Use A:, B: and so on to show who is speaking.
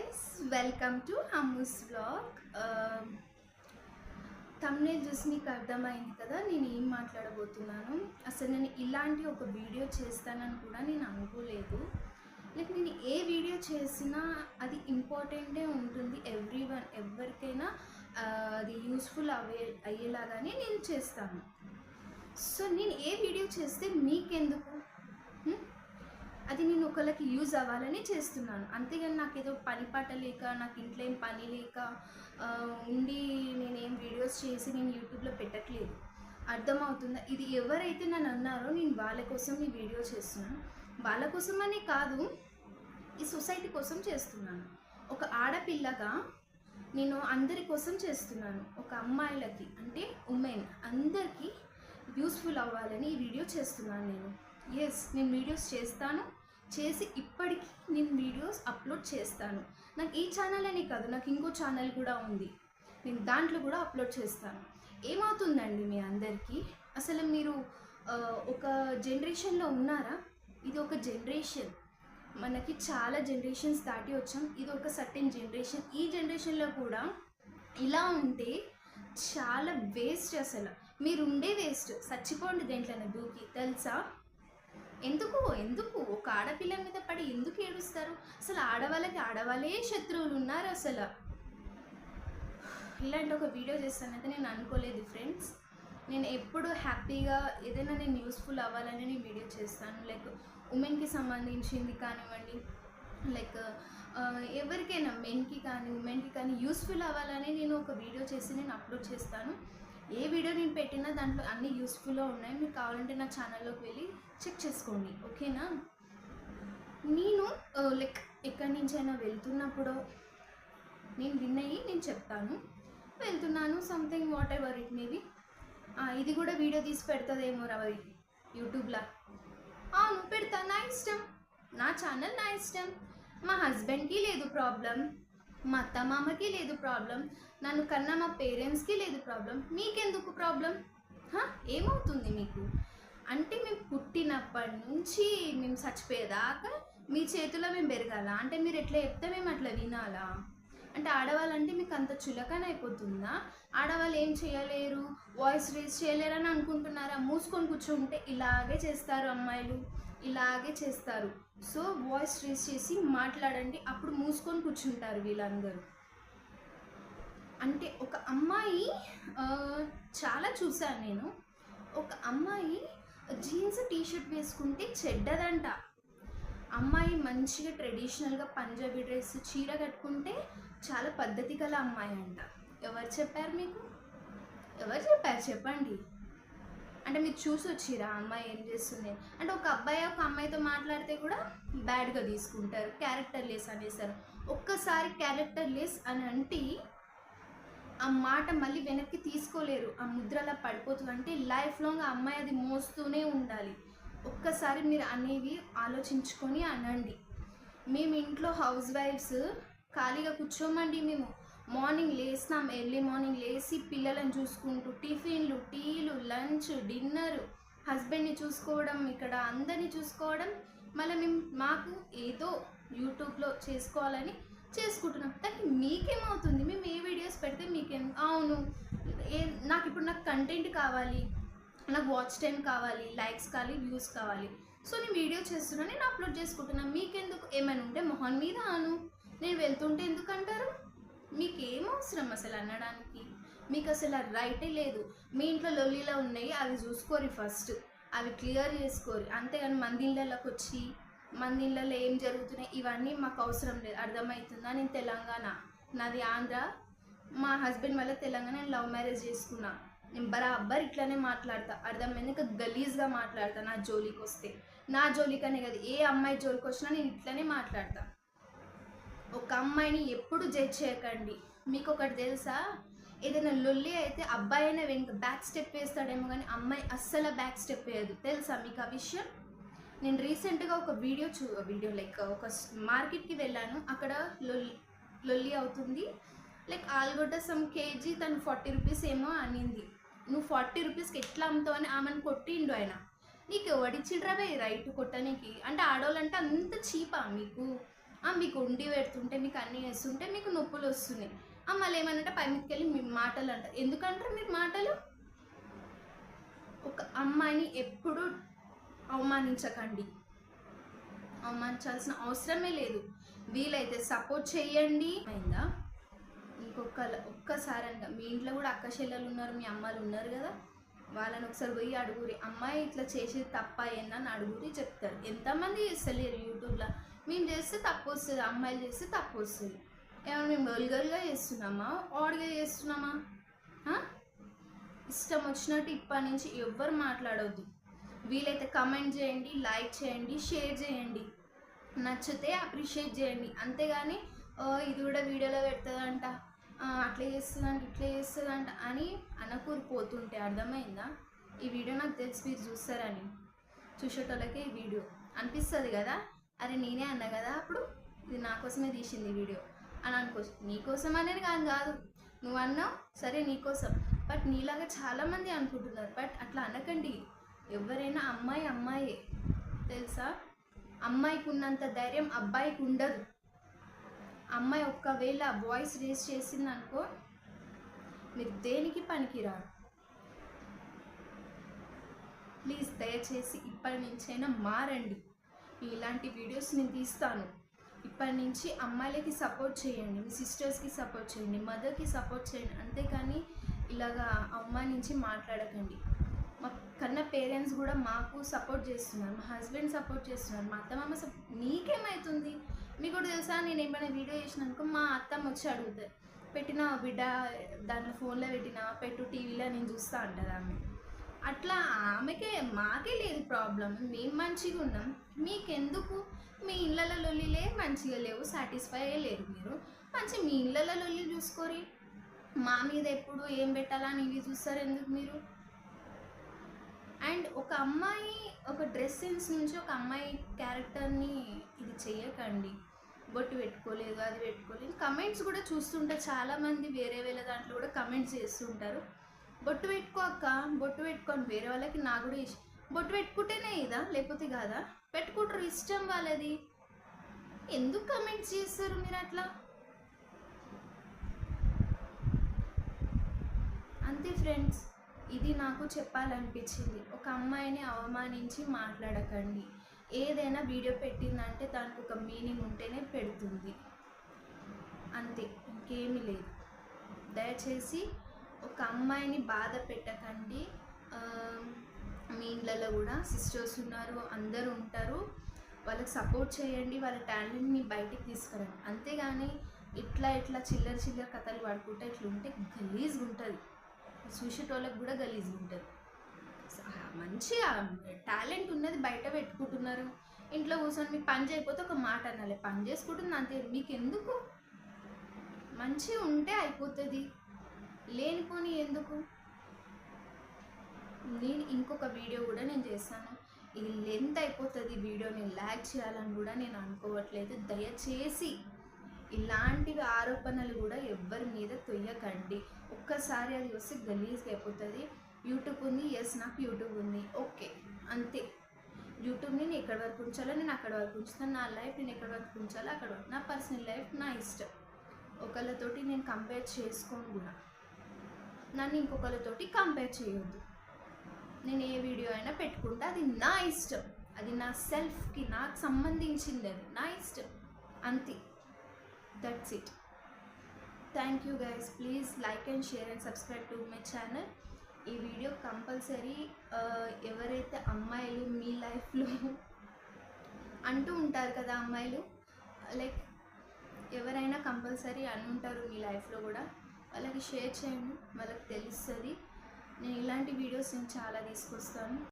A: guys, welcome to Hammu's vlog. thumbnail చూసి మీకు అర్థమైంది కదా నేను ఏం మాట్లాడబోతున్నాను. అసలు నేను ఇలాంటి ఒక వీడియో చేస్తానని కూడా నేను అనుకోలేదు. లైక్ నేను ఏ వీడియో చేసినా అది ఇంపార్టెంటే ఉంటుంది. ఎవరికైనా అది యూస్ఫుల్ అయ్యేలాగానే నేను చేస్తాను. సో నేను ఏ వీడియో చేస్తే మీకెందుకు, అది నేను ఒకళ్ళకి యూజ్ అవ్వాలని చేస్తున్నాను. అంతేగాని నాకు ఏదో పని పాట లేక, నాకు ఇంట్లో ఏం పని లేక ఉండి నేనేం వీడియోస్ చేసి నేను యూట్యూబ్లో పెట్టట్లేదు. అర్థమవుతుందా? ఇది ఎవరైతే నన్ను అన్నారో నేను వాళ్ళ కోసం ఈ వీడియో చేస్తున్నాను. వాళ్ళ కోసం అనే కాదు, ఈ సొసైటీ కోసం చేస్తున్నాను. ఒక ఆడపిల్లగా నేను అందరి కోసం చేస్తున్నాను. ఒక అమ్మాయిలకి అంటే ఉమెన్ అందరికీ యూస్ఫుల్ అవ్వాలని ఈ వీడియో చేస్తున్నాను. నేను వీడియోస్ చేస్తాను, చేసి ఇప్పటికీ నేను వీడియోస్ అప్లోడ్ చేస్తాను. నాకు ఈ ఛానల్ అని కాదు, నాకు ఇంకో ఛానల్ కూడా ఉంది. నేను దాంట్లో కూడా అప్లోడ్ చేస్తాను. ఏమవుతుందండి మీ అందరికీ, అసలు మీరు ఒక జనరేషన్లో ఉన్నారా? ఇది ఒక జనరేషన్, మనకి చాలా జనరేషన్స్ దాటి వచ్చాం. ఇది ఒక సర్టెన్ జనరేషన్. ఈ జనరేషన్లో కూడా ఇలా ఉంటే చాలా వేస్ట్. అసలు మీరుండే వేస్ట్. చచ్చిపోండి దేంట్లోనే దూకి, తెలుసా? ఎందుకు ఒక ఆడపిల్ల మీద పడి ఎందుకు ఏడుస్తారు? అసలు ఆడవాళ్ళే శత్రువులు ఉన్నారు. అసలు ఇలాంటి ఒక వీడియో చేస్తానైతే నేను అనుకోలేదు ఫ్రెండ్స్. నేను ఎప్పుడు హ్యాపీగా ఏదైనా నేను యూస్ఫుల్ అవ్వాలని నేను వీడియో చేస్తాను. లైక్ ఉమెన్కి సంబంధించింది కానివ్వండి, లైక్ ఎవరికైనా మెన్కి కానీ ఉమెన్కి కానీ యూస్ఫుల్ అవ్వాలని నేను ఒక వీడియో చేసి నేను అప్లోడ్ చేస్తాను. ఏ వీడియో నేను పెట్టినా దాంట్లో అన్నీ యూస్ఫుల్గా ఉన్నాయి. మీకు కావాలంటే నా ఛానల్లోకి వెళ్ళి చెక్ చేసుకోండి, ఓకేనా? నేను లైక్ ఎక్కడి నుంచైనా వెళ్తున్నప్పుడు నేను విన్నయి నేను చెప్తాను. వెళ్తున్నాను something what ever it maybe. ఇది కూడా వీడియో తీసి పెడుతుందేమో రవి యూట్యూబ్లో. అవును, పెడతా. నా ఇష్టం, నా ఛానల్ నా ఇష్టం. మా హస్బెండ్కి లేదు ప్రాబ్లం, మా అత్త మామకి లేదు ప్రాబ్లం, నన్ను కన్నా మా పేరెంట్స్కి లేదు ప్రాబ్లం. మీకెందుకు ప్రాబ్లం? ఏమవుతుంది మీకు? అంటే మేము పుట్టినప్పటి నుంచి మేము చచ్చిపోయేదాకా మీ చేతిలో మేము పెరగాల అంటే మీరు ఎట్లా చెప్తే మేము అట్లా వినాలా? అంటే ఆడవాళ్ళంటే మీకు అంత చులకన అయిపోతుందా? ఆడవాళ్ళు ఏం చేయలేరు, వాయిస్ రేస్ చేయలేరని అనుకుంటున్నారా? మూసుకొని కూర్చుంటే ఇలాగే చేస్తారు అమ్మాయిలు, ఇలాగే చేస్తారు. సో వాయిస్ రేస్ చేసి మాట్లాడండి, అప్పుడు మూసుకొని కూర్చుంటారు వీళ్ళందరూ. అంటే ఒక అమ్మాయి చాలా చూసాను నేను, ఒక అమ్మాయి జీన్స్ టీషర్ట్ వేసుకుంటే చెడ్డదంట. అమ్మాయి మంచిగా ట్రెడిషనల్గా పంజాబీ డ్రెస్ చీర కట్టుకుంటే చాలా పద్ధతి గల అమ్మాయి అంట. ఎవరు చెప్పారు మీకు? ఎవరు చెప్పారు చెప్పండి? అంటే మీరు చూసి వచ్చిరా అమ్మాయి ఏం చేస్తుంది అంటే? ఒక అబ్బాయి ఒక అమ్మాయితో మాట్లాడితే కూడా బ్యాడ్గా తీసుకుంటారు, క్యారెక్టర్ లెస్ అనేసారు. ఒక్కసారి క్యారెక్టర్ లెస్ అని అంటే ఆ మాట మళ్ళీ వెనక్కి తీసుకోలేరు, ఆ ముద్రలా పడిపోతుంది. అంటే లైఫ్ లాంగ్ ఆ అమ్మాయి అది మోస్తూనే ఉండాలి. ఒక్కసారి మీరు అనేవి ఆలోచించుకొని అనండి. మేము ఇంట్లో హౌస్ వైఫ్స్ ఖాళీగా కూర్చోమండి. మేము మార్నింగ్ లేస్తాం, ఎర్లీ మార్నింగ్ లేచి పిల్లలను చూసుకుంటూ టిఫిన్లు, టీలు, లంచ్, డిన్నర్, హస్బెండ్ని చూసుకోవడం, ఇక్కడ అందరినీ చూసుకోవడం, మళ్ళీ మాకు ఏదో యూట్యూబ్లో చేసుకోవాలని చేసుకుంటున్నాం. కానీ మీకేమవుతుంది? మేము ఏ వీడియోస్ పెడితే మీకేం? అవును, నాకు కంటెంట్ కావాలి, నాకు వాచ్ టైం కావాలి, లైక్స్ కావాలి, వ్యూస్ కావాలి. సో నేను వీడియో చేస్తున్నాను, నేను అప్లోడ్ చేసుకుంటున్నాను. మీకెందుకు? ఏమైనా ఉంటే మొహన్ మీద అను. నేను వెళ్తుంటే ఎందుకు అంటారు? మీకు ఏమవసరం అసలు అనడానికి? మీకు అసలు రైటే లేదు. మీ ఇంట్లో లొల్లిలో ఉన్నాయి, అవి చూసుకోరు ఫస్ట్, అవి క్లియర్ చేసుకోరు. అంతేగాని మంది ఇళ్ళలోకి వచ్చి మంది ఇళ్ళలో ఏం జరుగుతున్నాయి ఇవన్నీ మాకు అవసరం లేదు. అర్థమవుతుందా? నేను తెలంగాణ, నాది ఆంధ్ర, మా హస్బెండ్ వల్ల తెలంగాణ, నేను లవ్ మ్యారేజ్ చేసుకున్నా. నేను బరాబర్ ఇట్లానే మాట్లాడతా, అర్థమైంది? ఇంకా గలీజ్గా మాట్లాడతా. నా జోలికి వస్తే, నా జోలికనే కదా, ఏ అమ్మాయి జోలికి వచ్చినా నేను ఇట్లనే మాట్లాడతా. ఒక అమ్మాయిని ఎప్పుడు జడ్జ్ చేయకండి. మీకు ఒకటి తెలుసా? ఏదైనా లొల్లి అయితే అబ్బాయి అయినా వెనుక బ్యాక్ స్టెప్ వేస్తాడేమో కానీ అమ్మాయి అస్సలు బ్యాక్ స్టెప్ వేయదు. తెలుసా మీకు ఆ విషయం? నేను రీసెంట్గా ఒక వీడియో లైక్ ఒక మార్కెట్కి వెళ్ళాను. అక్కడ లొల్లి అవుతుంది. లైక్ ఆలుగడ్డ సమ్ కేజీ తను 40 రూపీస్ ఏమో అనింది. నువ్వు 40 రూపీస్కి ఎట్లా అమ్ముతావు అని ఆమెను కొట్టిండు ఆయన. నీకు ఎవడిచ్చిండ్రా రైట్ కొట్టడానికి? అంటే ఆడవాళ్ళంటే అంత చీపా మీకు? మీకు వండి పెడుతుంటే మీకు అన్నీ చేస్తుంటే మీకు నొప్పులు వస్తున్నాయి. మళ్ళీ ఏమనంటే పై మీదకి వెళ్ళి మీ మాటలు అంటారు. ఎందుకంటారు మీరు మాటలు? ఒక అమ్మాయిని ఎప్పుడు అవమానించకండి, అవమానించాల్సిన అవసరమే లేదు. వీలైతే సపోర్ట్ చేయండి. అయిందా? ఒక్కసారిగా మీ ఇంట్లో కూడా అక్క చెల్లెలు ఉన్నారు, మీ అమ్మాయిలు ఉన్నారు కదా, వాళ్ళని ఒకసారి పోయి అడుగురి, అమ్మాయి ఇట్లా చేసేది తప్ప ఏందని అడుగురి, చెప్తారు. ఎంతమంది చేస్తలేరు యూట్యూబ్లో. మేము చేస్తే తప్పు వస్తుంది, అమ్మాయిలు చేస్తే తప్పు వస్తుంది. ఏమైనా మేము వల్గర్గా చేస్తున్నామా, ఆడ్గా చేస్తున్నామా? ఇష్టం వచ్చినట్టు ఇప్పటి నుంచి ఎవ్వరు మాట్లాడవద్దు. వీలైతే కమెంట్ చేయండి, లైక్ చేయండి, షేర్ చేయండి, నచ్చితే అప్రిషియేట్ చేయండి. అంతేగాని ఇది కూడా వీడియోలో పెడుతుందంట, అట్లా చేస్తుందంట, ఇట్లా చేస్తుందంట అని అనకూరిపోతుంటే. అర్థమైందా? ఈ వీడియో నాకు తెలిసి మీరు చూస్తారని, చూసేటోళ్ళకే ఈ వీడియో అనిపిస్తుంది కదా, అరే నేనే అన్నా కదా అప్పుడు, ఇది నా కోసమే తీసింది వీడియో అని అనుకోవచ్చు. నీకోసం అనేది కాదు, నువ్వు అన్నావు సరే నీకోసం, బట్ నీలాగా చాలామంది అనుకుంటున్నారు. బట్ అట్లా అనకండి. ఎవరైనా అమ్మాయే తెలుసా? అమ్మాయికి ఉన్నంత ధైర్యం అబ్బాయికి ఉండదు. అమ్మాయి ఒక్కవేళ వాయిస్ రేస్ చేసింది అనుకో, మీరు దేనికి పనికిరారు. ప్లీజ్ దయచేసి ఇప్పటి నుంచైనా మారండి. ఇలాంటి వీడియోస్ నేను తీస్తాను. ఇప్పటి నుంచి అమ్మాయిలకి సపోర్ట్ చేయండి, మీ సిస్టర్స్కి సపోర్ట్ చేయండి, మదర్కి సపోర్ట్ చేయండి. అంతేకాని ఇలాగా అవమానించి మాట్లాడకండి. మా కన్నా పేరెంట్స్ కూడా మాకు సపోర్ట్ చేస్తున్నారు, మా హస్బెండ్ సపోర్ట్ చేస్తున్నారు, మా అత్తమ్మ నీకేమవుతుంది? మీకు కూడా తెలుసా, నేను ఏమైనా వీడియో చేసినానుకో మా అత్తమ్మ వచ్చి అడుగుతారు, పెట్టిన బిడ్డ దాంట్లో ఫోన్లో పెట్టినా పెట్టు టీవీలో నేను చూస్తా అంటారు ఆమె. అట్లా ఆమెకే మాకే లేదు ప్రాబ్లం, మేము మంచిగా ఉన్నాం. మీకెందుకు? మీ ఇళ్ళలో లొల్లిలే మంచిగా లేవు, సాటిస్ఫై లేరు మీరు, మంచి మీ ఇళ్ళలో లొల్లి చూసుకోరి. మా మీద ఎప్పుడు ఏం పెట్టాలని ఇవి చూస్తారు ఎందుకు మీరు? అండ్ ఒక అమ్మాయి ఒక డ్రెస్ సెన్స్ నుంచి ఒక అమ్మాయి క్యారెక్టర్ని ఇది చెయ్యకండి. బొట్టు పెట్టుకోలేదు, అది పెట్టుకోలేదు. కమెంట్స్ కూడా చూస్తుంటే చాలామంది వేరే దాంట్లో కూడా కమెంట్స్ చేస్తుంటారు, బొట్టు పెట్టుకో అక్క, బొట్టు పెట్టుకొని వేరే వాళ్ళకి. నా కూడా బొట్టు పెట్టుకుంటేనే ఇదా, లేకపోతే కాదా? పెట్టుకుంటారు, ఇష్టం వాళ్ళది. ఎందుకు కమెంట్స్ చేస్తారు మీరు అట్లా? అంతే ఫ్రెండ్స్, ఇది నాకు చెప్పాలనిపించింది. ఒక అమ్మాయిని అవమానించి మాట్లాడకండి. ఏదైనా వీడియో పెట్టిందంటే దానికి ఒక మీనింగ్ ఉంటేనే పెడుతుంది, అంతే, ఇంకేమీ లేదు. దయచేసి ఒక అమ్మాయిని బాధ పెట్టకండి. మీ ఇళ్ళలో కూడా సిస్టర్స్ ఉన్నారు, అందరూ ఉంటారు, వాళ్ళకి సపోర్ట్ చేయండి, వాళ్ళ టాలెంట్ని బయటికి తీసుకురండి. అంతేగాని ఇట్లా చిల్లర కథలు పడుకుంటే ఇట్లా ఉంటే గలీజ్గా ఉంటుంది, చూసేటోళ్ళకి కూడా గలీజ్గా ఉంటుంది. మంచిగా టాలెంట్ ఉన్నది బయట పెట్టుకుంటున్నారు, ఇంట్లో కూర్చొని మీకు పని చేయకపోతే ఒక మాట అనాలి, పని చేసుకుంటుంది అంతే. మీకు ఎందుకు? మంచిగా ఉంటే అయిపోతుంది, లేనిపోని ఎందుకు? నేను ఇంకొక వీడియో కూడా నేను చేస్తాను, ఇది లెంత్ అయిపోతుంది వీడియో, నేను ల్యాగ్ చేయాలని కూడా నేను అనుకోవట్లేదు. దయచేసి ఇలాంటివి ఆరోపణలు కూడా ఎవ్వరి మీద తొయ్యకండి. ఒక్కసారి అది వస్తే గలీజ్గా అయిపోతుంది. యూట్యూబ్ ఉంది, ఎస్ నాకు యూట్యూబ్ ఉంది, ఓకే, అంతే. యూట్యూబ్ని నేను ఎక్కడి వరకు ఉంచాలో నేను అక్కడ వరకు ఉంచుతాను, నా లైఫ్ నేను ఎక్కడి వరకు ఉంచాలో అక్కడ వరకు, నా పర్సనల్ లైఫ్ నా ఇష్టం. ఒకళ్ళతోటి నేను కంపేర్ చేసుకోను కూడా, నన్ను ఇంకొకరితోటి కంపేర్ చేయొద్దు. నేను ఏ వీడియో అయినా పెట్టుకుంటే అది నా ఇష్టం, అది నా సెల్ఫ్కి నాకు సంబంధించింది, అది నా ఇష్టం, అంతే. That's it. Thank you guys. Please like and share and subscribe to my channel. ఈ వీడియో కంపల్సరీ ఎవరైతే అమ్మాయిలు మీ లైఫ్లో అంటూ ఉంటారు కదా, అమ్మాయిలు లైక్ ఎవరైనా కంపల్సరీ అని ఉంటారు మీ లైఫ్లో కూడా, వాళ్ళకి షేర్ చేయండి, వాళ్ళకి తెలుస్తుంది. నేను ఇలాంటి వీడియోస్ నేను చాలా తీసుకొస్తాను.